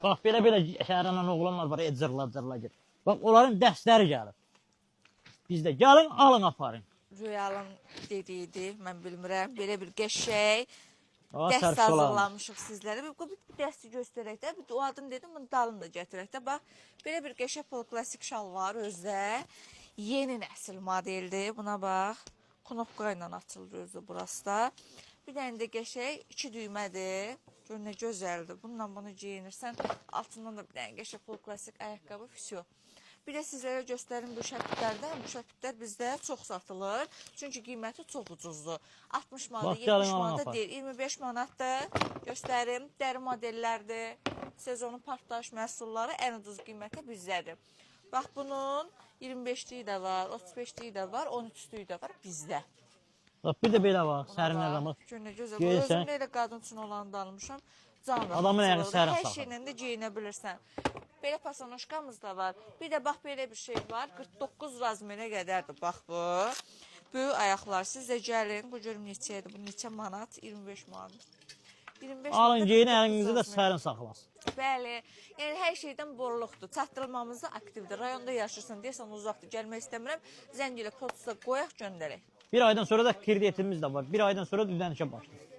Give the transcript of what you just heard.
Bax, belə-belə şəhərlə oğlanlar var, edzirlar gir. Bax, onların dərsləri gəlir. Bizdə gəlin, alın, aparın. Rüyalın dediydi, mən bilmirəm, belə bir qəşəng dəst Sərf solarmış. hazırlamışıq sizlərə. Bir dəsti göstərək də, bir o adını dedim, bunu dalını da gətirək də. Bax, belə bir qəşəng pol-klasik şal var özdə. Yeni nəsil modeldir, buna bax. Knopka ilə açılır özü burası da. Bir dənə də qəşəng 2 düymədir. Gör nə gözəldir. Bununla bunu geyinirsən, altından da bir dənə qəşəng pol-klasik ayaqqabı, füsyo. Bir də sizlərə göstərim bu şəpitlərdən. Bu şəpitlər bizdə çox satılır. Çünki qiyməti çox ucuzdur. 60 manat, 70 manat deyil, 25 manatdır. Göstərim, dəri modellərdir. Sezonun partlayış məhsulları ən ucuz qiymətə bizdədir. Bax, bunun 25-liyi də var, 35-liyi də var, 13-lüyü də var bizdə. Bax, bir də belə var, sərin adamı. Görünə gözəl. Özüm də elə qadın üçün olanı almışam. Adamın əli sərin hər saxlar. şeylə də geyinə bilirsən. Belə pasonoşkamız da var. Bir də bax, belə bir şey var. 49 razmerə qədərdir, bax bu. Böyük ayaqlar. Siz də gəlin. Bu görüm neçəyədir? Bu neçə manat? 25 manat. 25 alın, geyinə əlinizi də sərin saxlasın. Bəli. Yəni, hər şeydən borluqdur. Çatdırılmamız da aktivdir. Rayonda yaşırsan, deyəsən uzaqdır. Gəlmək istəmirəm. Zəng ilə posta qoyaq, göndərək. Bir aydan sonra da kreditimiz də var. Bir aydan sonra da ödənişə başlayır.